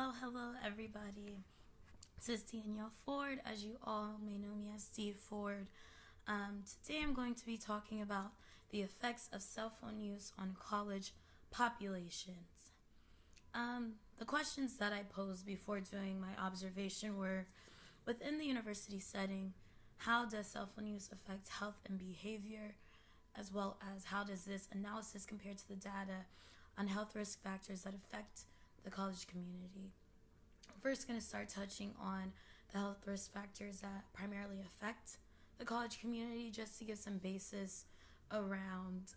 Hello, everybody. This is Dee Ford, as you all may know me as Dee Ford. Today I'm going to be talking about the effects of cell phone use on college populations. The questions that I posed before doing my observation were, within the university setting, how does cell phone use affect health and behavior, as well as how does this analysis compare to the data on health risk factors that affect the college community. I'm first going to start touching on the health risk factors that primarily affect the college community, just to give some basis around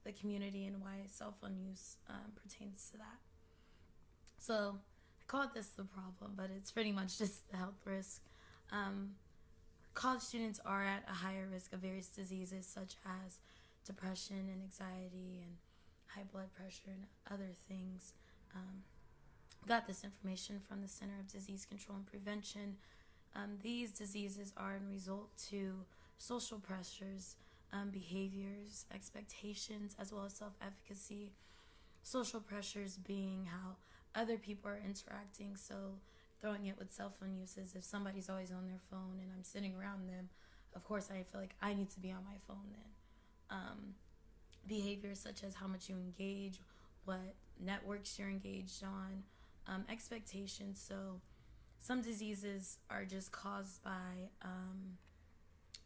the community and why cell phone use pertains to that. So I called this the problem, but it's pretty much just the health risk. College students are at a higher risk of various diseases such as depression and anxiety and high blood pressure and other things. Got this information from the Center of Disease Control and Prevention. These diseases are in result to social pressures, behaviors, expectations, as well as self-efficacy. Social pressures being how other people are interacting, so throwing it with cell phone uses. If somebody's always on their phone and I'm sitting around them, of course I feel like I need to be on my phone then. Behaviors such as how much you engage, what networks you're engaged on, expectations. So some diseases are just caused by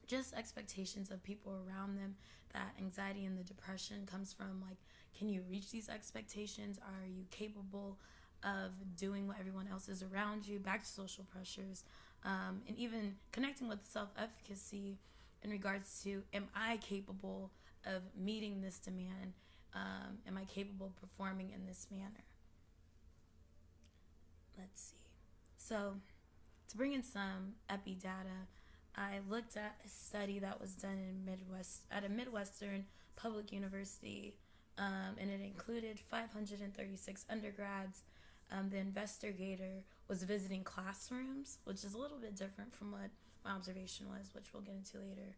just expectations of people around them. That anxiety and the depression comes from, like, can you reach these expectations? Are you capable of doing what everyone else is around you? Back to social pressures, and even connecting with self-efficacy in regards to, am I capable of meeting this demand? Am I capable of performing in this manner? Let's see. So, to bring in some epi data, I looked at a study that was done at a Midwestern public university, and it included 536 undergrads. The investigator was visiting classrooms, which is a little bit different from what my observation was, which we'll get into later.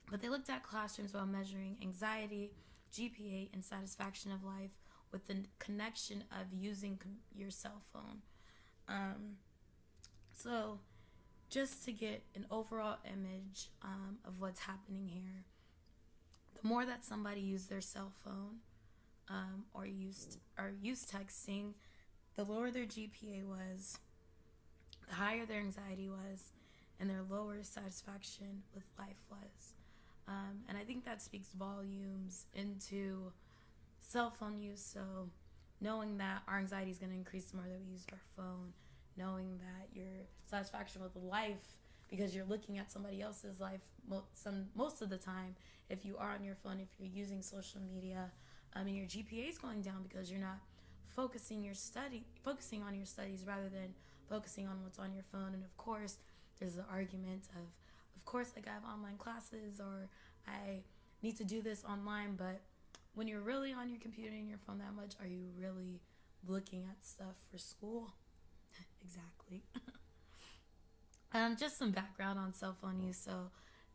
But they looked at classrooms while measuring anxiety, GPA, and satisfaction of life with the connection of using your cell phone. So just to get an overall image of what's happening here, the more that somebody used their cell phone or used texting, the lower their GPA was, the higher their anxiety was, and their lower satisfaction with life was. And I think that speaks volumes into cell phone use. So knowing that our anxiety is going to increase the more that we use our phone, knowing that your satisfaction with life, because you're looking at somebody else's life most of the time, if you are on your phone, if you're using social media, and your GPA is going down because you're not focusing on your studies rather than focusing on what's on your phone. And of course, there's the argument of course, like, I have online classes or I need to do this online, but when you're really on your computer and your phone that much, are you really looking at stuff for school? Exactly. Just some background on cell phone use. So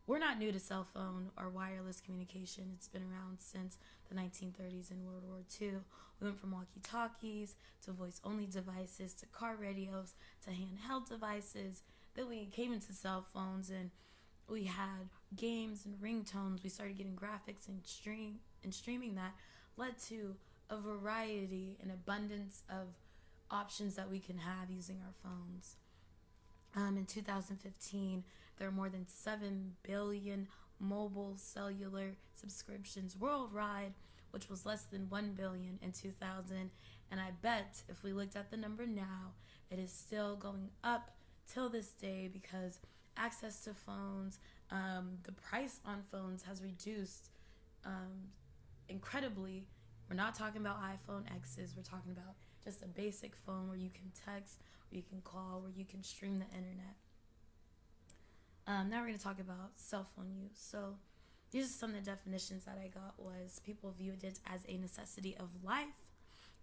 we're not new to cell phone or wireless communication. It's been around since the 1930s and World War II. We went from walkie-talkies to voice-only devices to car radios to handheld devices. Then we came into cell phones and we had games and ringtones. We started getting graphics and streaming that led to a variety and abundance of options that we can have using our phones. In 2015, there are more than 7 billion mobile cellular subscriptions worldwide, which was less than 1 billion in 2000. And I bet if we looked at the number now, it is still going up till this day because access to phones, the price on phones has reduced incredibly. We're not talking about iPhone X's. We're talking about just a basic phone where you can text, where you can call, where you can stream the internet. Now we're going to talk about cell phone use. So these are some of the definitions that I got. Was people viewed it as a necessity of life,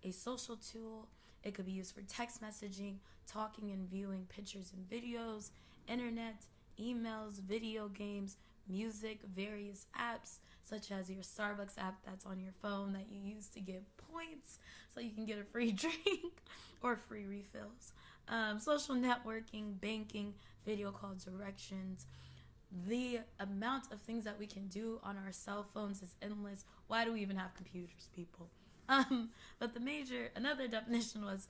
a social tool. It could be used for text messaging, talking and viewing pictures and videos, internet, emails, video games, music, various apps, such as your Starbucks app that's on your phone that you use to get points so you can get a free drink or free refills. Social networking, banking, video call directions. The amount of things that we can do on our cell phones is endless. Why do we even have computers, people? But another definition was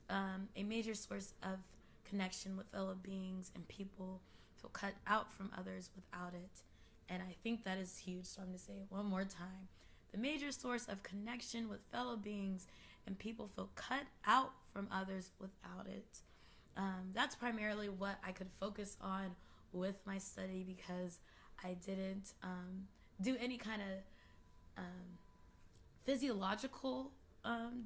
a major source of connection with fellow beings, and people feel cut out from others without it. And I think that is huge, so I'm going to say it one more time. The major source of connection with fellow beings, and people feel cut out from others without it. That's primarily what I could focus on with my study, because I didn't do any kind of physiological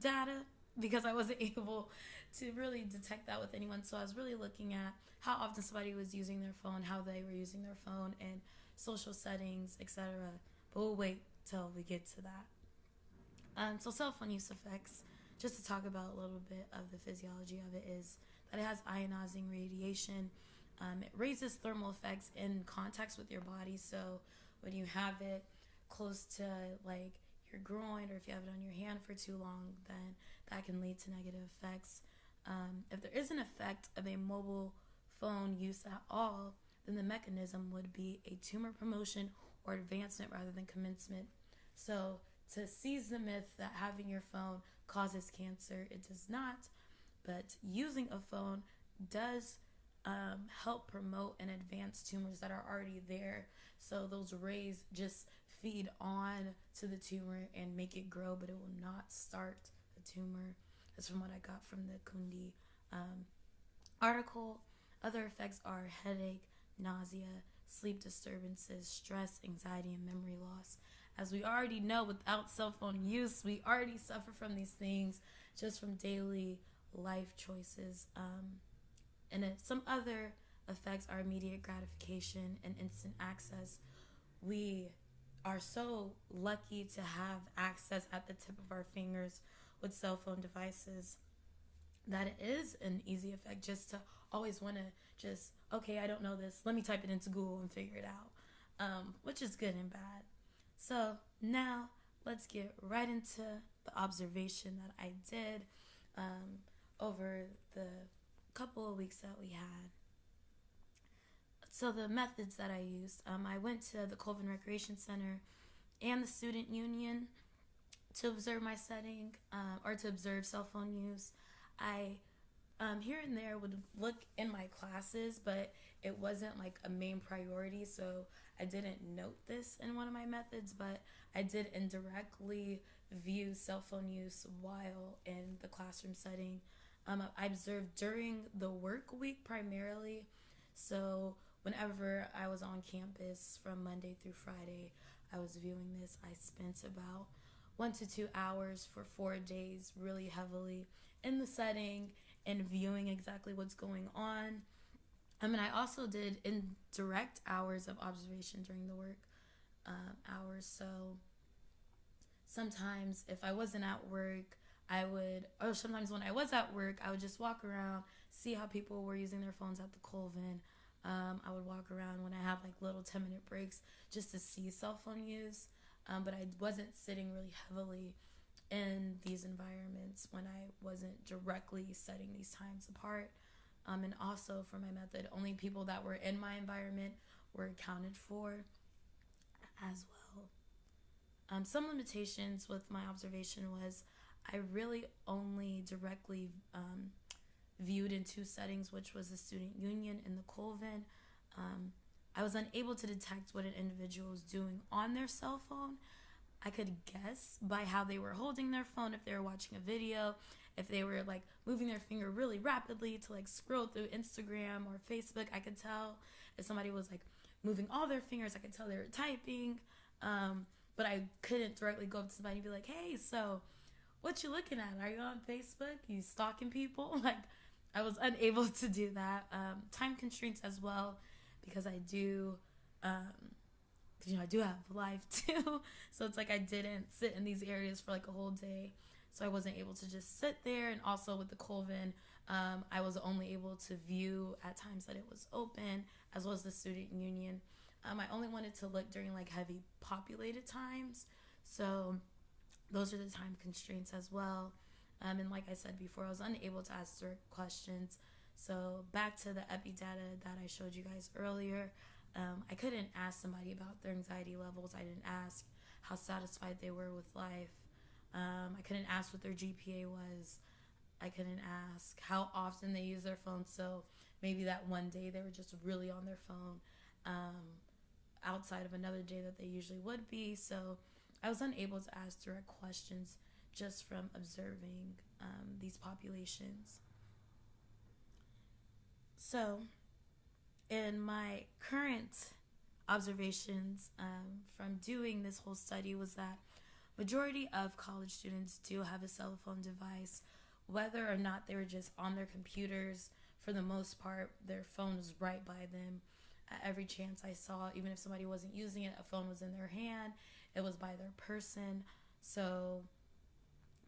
data, because I wasn't able to really detect that with anyone. So I was really looking at how often somebody was using their phone, how they were using their phone, and social settings, etc. But we'll wait till we get to that. So cell phone use effects, just to talk about a little bit of the physiology of it, is that it has ionizing radiation. It raises thermal effects in contacts with your body. So when you have it close to like your groin, or if you have it on your hand for too long, then that can lead to negative effects. If there is an effect of a mobile phone use at all, then the mechanism would be a tumor promotion or advancement rather than commencement. So to seize the myth that having your phone causes cancer, it does not. But using a phone does help promote and advance tumors that are already there. So those rays just feed on to the tumor and make it grow, but it will not start a tumor. That's from what I got from the Kundi article. Other effects are headache, nausea, sleep disturbances, stress, anxiety, and memory loss. As we already know, without cell phone use, we already suffer from these things just from daily life choices. Some other effects are immediate gratification and instant access. We are so lucky to have access at the tip of our fingers with cell phone devices that it is an easy effect just to always want to okay, I don't know this, let me type it into Google and figure it out, which is good and bad. So now let's get right into the observation that I did over the couple of weeks that we had. So the methods that I used, I went to the Colvin Recreation Center and the Student Union to observe my setting, or to observe cell phone use. I here and there would look in my classes, but it wasn't like a main priority, so I didn't note this in one of my methods, but I did indirectly view cell phone use while in the classroom setting. I observed during the work week primarily, so whenever I was on campus from Monday through Friday, I was viewing this. I spent about 1 to 2 hours for 4 days really heavily in the setting and viewing exactly what's going on. And I also did indirect hours of observation during the work hours. So sometimes if I wasn't at work, sometimes when I was at work, I would just walk around, see how people were using their phones at the Colvin. I would walk around when I have like little 10-minute breaks just to see cell phone use. But I wasn't sitting really heavily in these environments when I wasn't directly setting these times apart. And also for my method, only people that were in my environment were accounted for as well. Some limitations with my observation was I really only directly viewed in 2 settings, which was the Student Union and the Colvin. I was unable to detect what an individual was doing on their cell phone. I could guess by how they were holding their phone, if they were watching a video, if they were like moving their finger really rapidly to like scroll through Instagram or Facebook. I could tell if somebody was like moving all their fingers. I could tell they were typing, but I couldn't directly go up to somebody and be like, hey, so what you looking at? Are you on Facebook? You stalking people? Like, I was unable to do that. Time constraints as well, because I do I do have life too. So it's like I didn't sit in these areas for like a whole day. So I wasn't able to just sit there. And also with the Colvin, I was only able to view at times that it was open, as well as the Student Union. I only wanted to look during like heavy populated times. So those are the time constraints as well. And like I said before, I was unable to ask direct questions. So back to the epi data that I showed you guys earlier, I couldn't ask somebody about their anxiety levels. I didn't ask how satisfied they were with life. I couldn't ask what their GPA was. I couldn't ask how often they use their phone. So maybe that one day they were just really on their phone, outside of another day that they usually would be. So I was unable to ask direct questions just from observing these populations. So in my current observations from doing this whole study was that majority of college students do have a cell phone device, whether or not they were just on their computers. For the most part, their phone was right by them. At every chance I saw, even if somebody wasn't using it, a phone was in their hand, it was by their person. So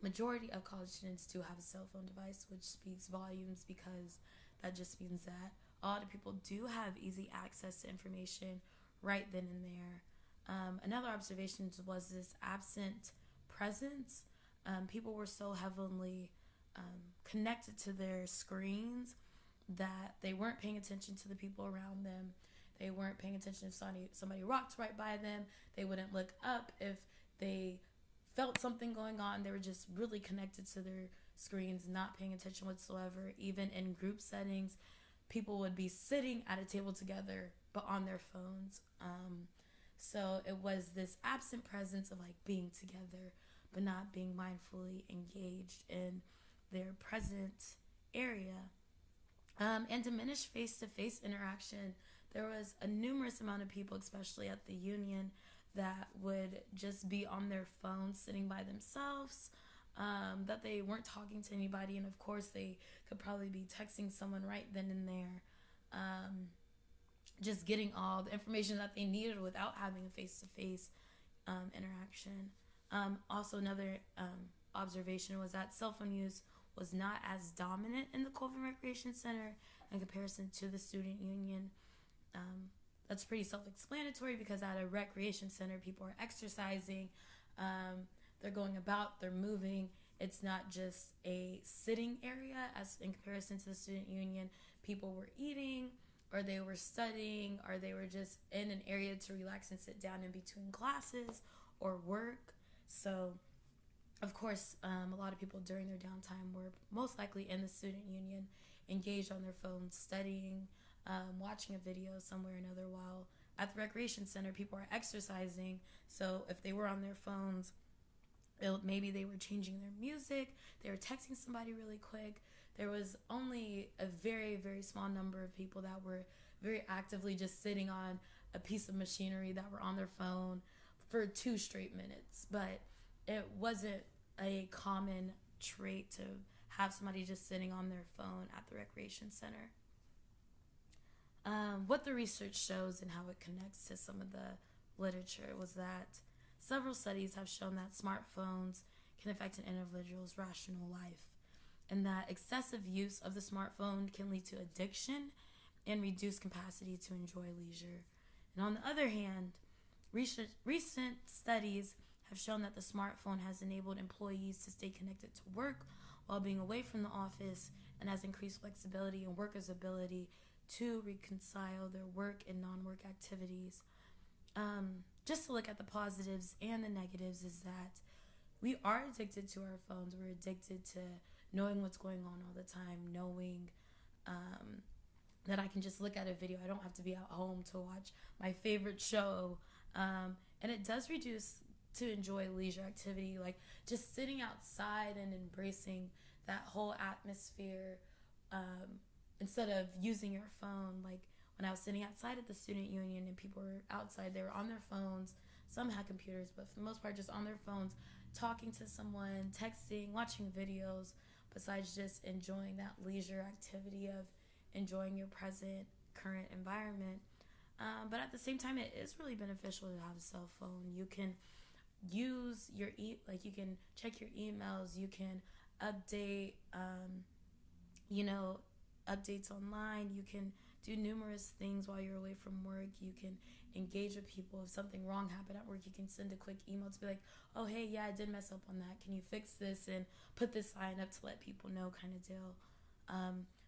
majority of college students do have a cell phone device, which speaks volumes, because that just means that a lot of people do have easy access to information right then and there. Another observation was this absent presence. People were so heavily connected to their screens that they weren't paying attention to the people around them. They weren't paying attention if somebody walked right by them. They wouldn't look up if they felt something going on. They were just really connected to their screens, not paying attention whatsoever. Even in group settings, people would be sitting at a table together but on their phones. So it was this absent presence of like being together but not being mindfully engaged in their present area. And diminished face-to-face interaction. There was a numerous amount of people, especially at the union, that would just be on their phones sitting by themselves, that they weren't talking to anybody, and of course they could probably be texting someone right then and there, just getting all the information that they needed without having a face-to-face interaction. Also, another observation was that cell phone use was not as dominant in the Colvin Recreation Center in comparison to the student union. That's pretty self-explanatory, because at a recreation center, people are exercising, they're going about, they're moving. It's not just a sitting area as in comparison to the student union. People were eating, or they were studying, or they were just in an area to relax and sit down in between classes or work. So of course, a lot of people during their downtime were most likely in the student union, engaged on their phones, studying, watching a video somewhere or another, while at the recreation center, people are exercising. So if they were on their phones, maybe they were changing their music, they were texting somebody really quick. There was only a very, very small number of people that were very actively just sitting on a piece of machinery that were on their phone for 2 straight minutes. But it wasn't a common trait to have somebody just sitting on their phone at the recreation center. What the research shows and how it connects to some of the literature was that several studies have shown that smartphones can affect an individual's rational life, and that excessive use of the smartphone can lead to addiction and reduced capacity to enjoy leisure. And on the other hand, recent studies have shown that the smartphone has enabled employees to stay connected to work while being away from the office, and has increased flexibility and workers' ability to reconcile their work and non-work activities. Just to look at the positives and the negatives is that we are addicted to our phones. We're addicted to knowing what's going on all the time, knowing that I can just look at a video. I don't have to be at home to watch my favorite show. And it does reduce to enjoy leisure activity, like just sitting outside and embracing that whole atmosphere, instead of using your phone. Like when I was sitting outside at the student union and people were outside, they were on their phones. Some had computers, but for the most part just on their phones, talking to someone, texting, watching videos, besides just enjoying that leisure activity of enjoying your present current environment. But at the same time, it is really beneficial to have a cell phone. You can use your you can check your emails, you can update updates online, you can do numerous things while you're away from work. You can engage with people. If something wrong happened at work, you can send a quick email to be like, oh, hey, yeah, I did mess up on that. Can you fix this and put this sign up to let people know, kind of deal.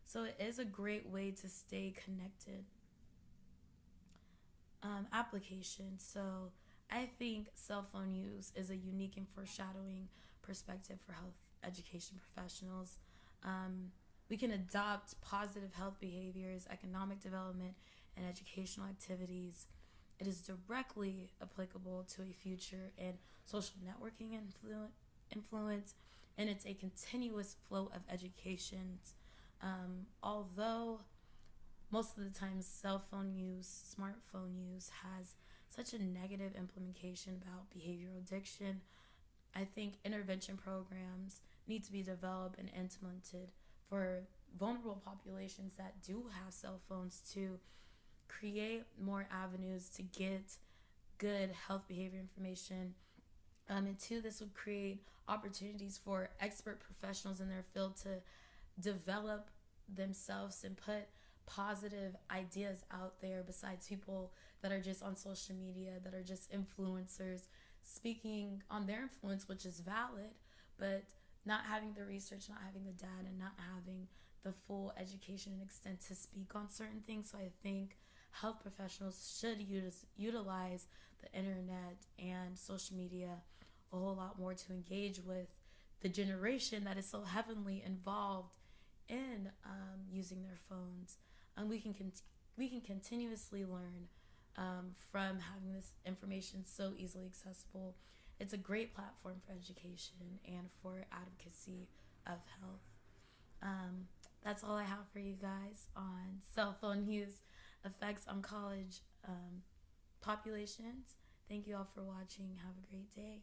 So it is a great way to stay connected. Application. So I think cell phone use is a unique and foreshadowing perspective for health education professionals. We can adopt positive health behaviors, economic development, and educational activities. It is directly applicable to a future in social networking influence, and it's a continuous flow of education. Although most of the time cell phone use, smartphone use has such a negative implication about behavioral addiction, I think intervention programs need to be developed and implemented for vulnerable populations that do have cell phones to create more avenues to get good health behavior information. And two, this would create opportunities for expert professionals in their field to develop themselves and put positive ideas out there besides people that are just on social media, that are just influencers speaking on their influence, which is valid, but not having the research, not having the data, not having the full education and extent to speak on certain things. So I think health professionals should utilize the internet and social media a whole lot more to engage with the generation that is so heavily involved in using their phones. We can continuously learn from having this information so easily accessible. It's a great platform for education and for advocacy of health. That's all I have for you guys on cell phone use effects on college populations. Thank you all for watching. Have a great day.